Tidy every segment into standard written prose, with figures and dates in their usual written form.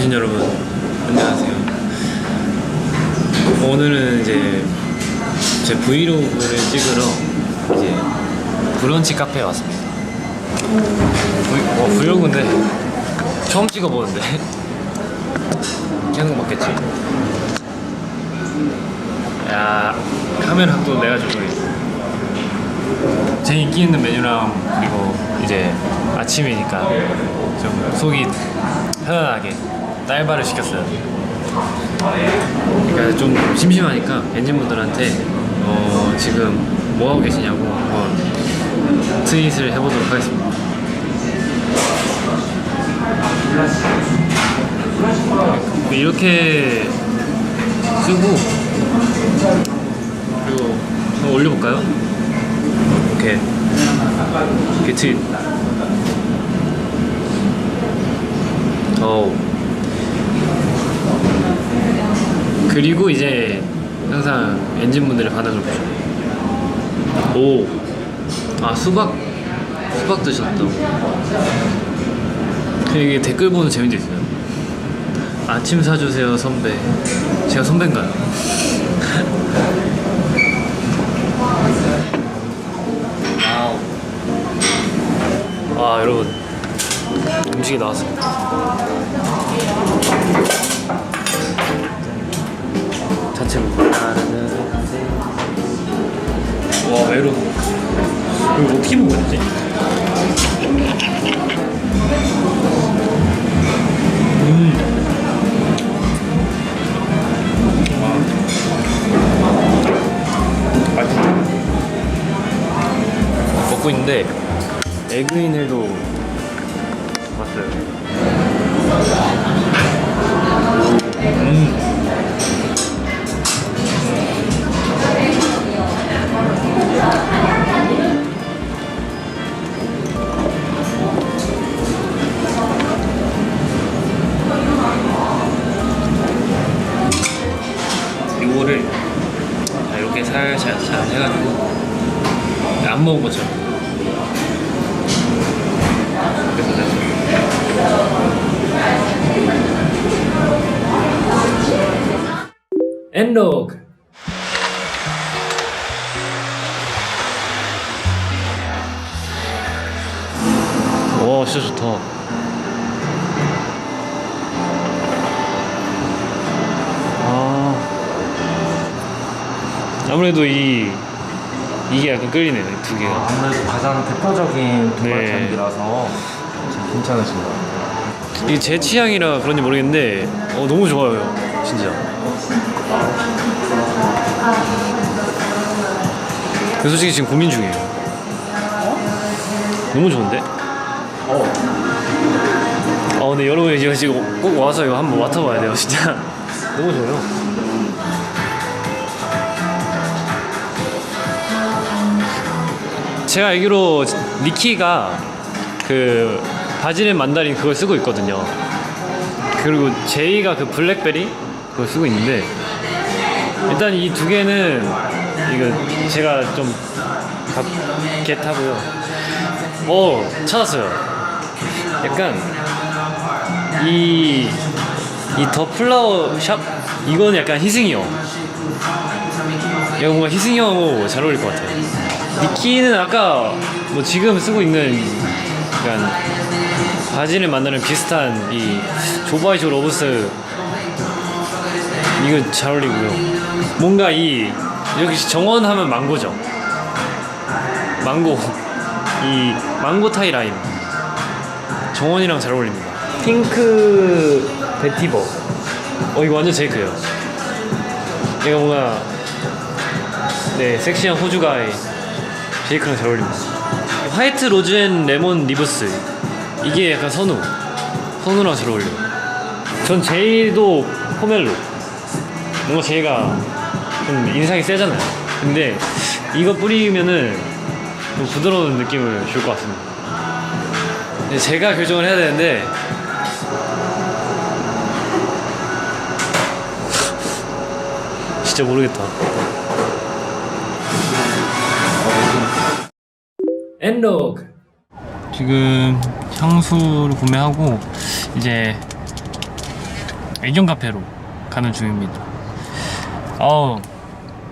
어르신 여러분, 안녕하세요. 오늘은 이제 제 브이로그를 찍으러 이제 브런치 카페에 왔습니다. 브이로그인데 처음 찍어보는데 하는 거 맞겠지? 야, 카메라 각도 내가 조절했어. 제 인기 있는 메뉴랑 그리고 이제 아침이니까 좀 속이 편안하게 딸바를 시켰어요. 그러니까 좀 심심하니까 엔진분들한테 지금 뭐 하고 계시냐고 한번 트윗을 해보도록 하겠습니다. 이렇게 쓰고 그리고 한번 올려볼까요? 이렇게 트윗. 그리고 이제 항상 엔진분들의 반응을 보죠. 수박 드셨다고. 이게 댓글 보는 재미도 있어요. 아침 사주세요 선배. 제가 선배인가요? 여러분, 음식이 나왔습니다. 자체 먹고. 와, 메론. 이거 어떻게 먹어야 되지? 맛있다. 먹고 있는데 에그인헬도 왔어요. 이거를 이렇게 살살 해가지고 안 먹은 것처럼. 엔로그. 와, 진짜 좋다. 아무래도 이게 약간 끌리네요, 두 개가. 아무래도 가장 대표적인 도발장이라서 괜찮으신 것 같아요. 이게 제 취향이라 그런지 모르겠는데 너무 좋아요, 진짜. 솔직히 지금 고민 중이에요. 너무 좋은데? 근데 여러분 이거 지금 꼭 와서 이거 한번 맡아봐야 돼요, 진짜. 너무 좋아요. 제가 알기로 니키가 그 바질의 만다린 그걸 쓰고 있거든요. 그리고 제이가 그 블랙베리 그걸 쓰고 있는데, 일단 이 두 개는 이거 제가 좀 겟하고요. 찾았어요. 약간 이 더 플라워 샵, 이거는 약간 희승이 형. 이거 뭔가 희승이 형하고 잘 어울릴 것 같아요. 니키는 아까 뭐 지금 쓰고 있는 약간 바질을 만드는 비슷한 이 조바이조 러브스, 이거 잘 어울리고요. 뭔가 이렇게 정원하면 망고죠. 이 망고 타이 라임 정원이랑 잘 어울립니다. 핑크 베티버. 이거 완전 제이크예요. 얘가 뭔가 섹시한 호주가이 제이크랑 잘 어울립니다. 화이트 로즈 앤 레몬 리브스, 이게 약간 선우랑 잘 어울려요. 전 제이도 포멜로. 뭔가 제이가 좀 인상이 세잖아요. 근데 이거 뿌리면은 좀 부드러운 느낌을 줄 것 같습니다. 근데 제가 결정을 해야 되는데 진짜 모르겠다. 엔로그. 지금 향수를 구매하고 이제 애견 카페로 가는 중입니다.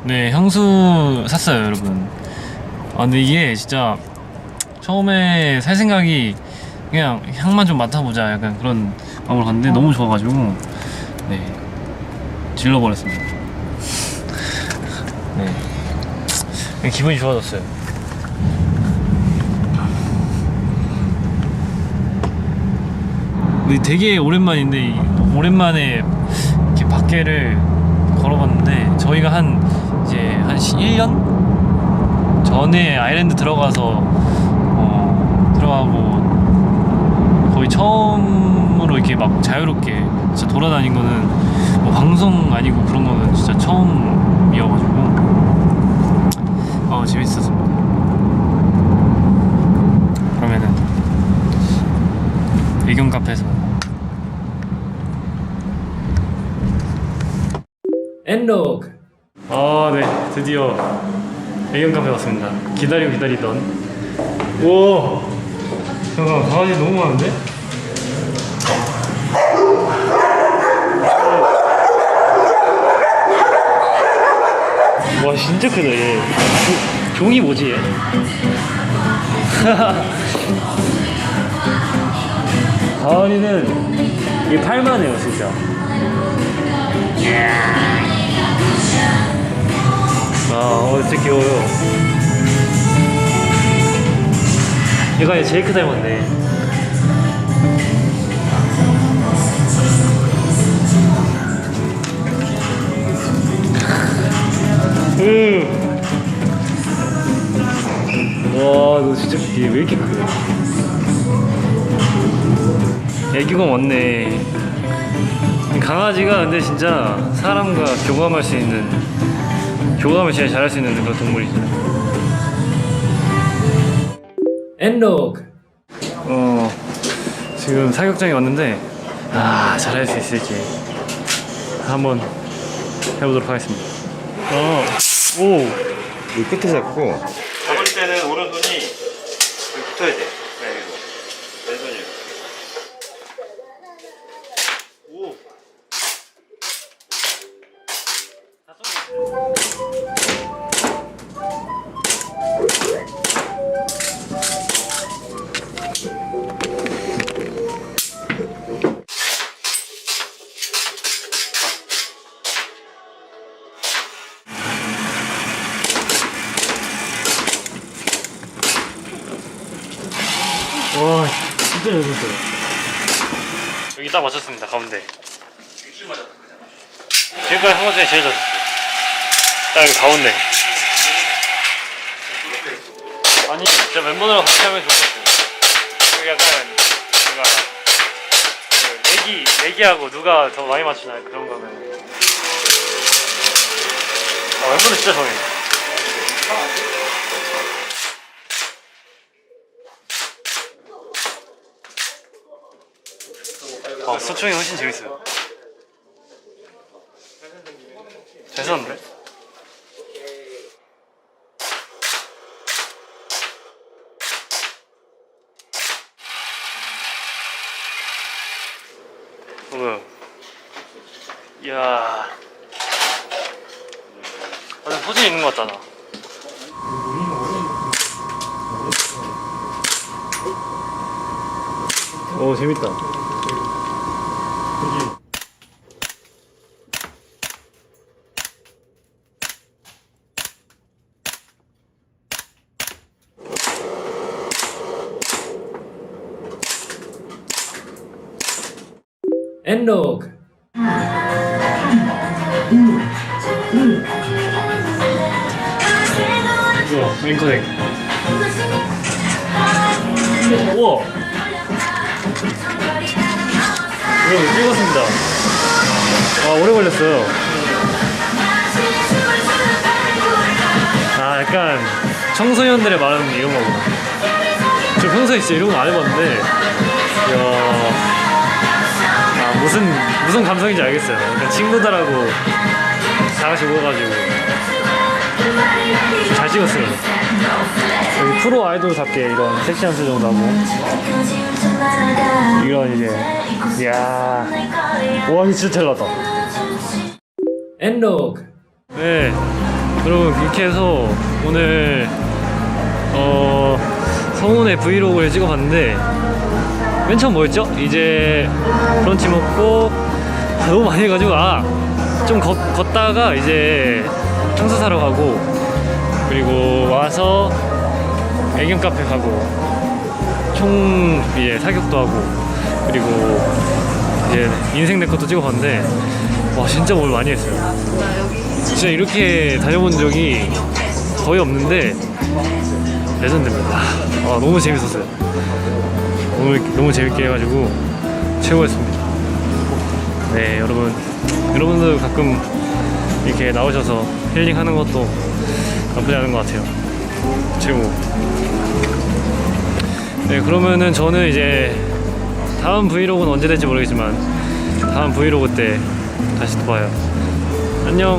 네, 향수 샀어요, 여러분. 근데 이게 진짜 처음에 살 생각이 그냥 향만 좀 맡아보자 약간 그런 마음으로 갔는데 너무 좋아가지고 네, 질러버렸습니다. 네, 기분이 좋아졌어요. 근데 되게 오랜만인데 오랜만에 이렇게 밖에를 걸어봤는데 저희가 한 1년 전에 아일랜드 들어가고 거의 처음으로 이렇게 막 자유롭게 진짜 돌아다닌 거는 뭐 방송 아니고 그런 거는 진짜 처음이어가지고 재밌었습니다. 그러면은 애견 카페에서 엔로그. 네, 드디어 애견 카페 왔습니다. 기다리던. 오, 잠깐, 강아지 너무 많은데? 와, 진짜 크다 얘. 종이 뭐지 얘? 가을이는 이게 팔만해요 진짜. 진짜 귀여워요. 얘가 얘 제이크 닮았네. 와, 너 진짜 얘 왜 이렇게 크냐? 애교가 많네. 강아지가 근데 진짜 사람과 교감을 제일 잘할 수 있는 그런 동물이죠. 엔로그. 지금 사격장에 왔는데 잘할 수 있을지 한번 해보도록 하겠습니다. 오. 이 끝에 잡고 잡을 때는 오른손이 여기 붙어야 돼. 네, 왼손이. 오. 와, 진짜 잘 쳤어요. 여기 딱 맞췄습니다, 가운데. 지금까지 한 것 중에 제일 잘 쳤어요. 딱 여기 가운데. 아니, 진짜 멤버들하고 같이 하면 좋을 것 같아요. 여기 약간, 뭔가, 내기하고 누가 더 많이 맞추나 그런 거면. 멤버들 진짜 좋아해. 소총이 훨씬 재밌어요. 잘 썼는데? 이야, 완전 소질이 있는 것 같다 나. 오, 재밌다. 엔로그. 우와, 앵커넥. 우와. 이거 찍었습니다. 오래 걸렸어요. 약간 청소년들의 말하는 이런 거구나. 저 평소에 진짜 이런 거 안 해봤는데, 이야. 무슨 감성인지 알겠어요. 그러니까 친구들하고 다 같이 모여가지고 잘 찍었어요. 여기 프로 아이돌답게 이런 섹시한 표정도 하고 이런 이제 이야, 와 이거 진짜 잘 나왔다. 엔로그. 네, 여러분 이렇게 해서 오늘 성훈의 브이로그를 찍어봤는데 맨 처음 뭐였죠? 이제 브런치 먹고 너무 많이 해가지고 좀 걷다가 이제 향수 사러 가고, 그리고 와서 애견 카페 가고 총 이제 사격도 하고, 그리고 이제 인생 내 것도 찍어봤는데 와 진짜 뭘 많이 했어요. 진짜 이렇게 다녀본 적이 거의 없는데 레전드입니다. 너무 재밌었어요. 오늘 너무 재밌게 해가지고 최고였습니다. 네, 여러분들 가끔 이렇게 나오셔서 힐링하는 것도 나쁘지 않은 것 같아요. 최고. 네, 그러면은 저는 이제 다음 브이로그는 언제 될지 모르겠지만 다음 브이로그 때 다시 또 봐요. 안녕.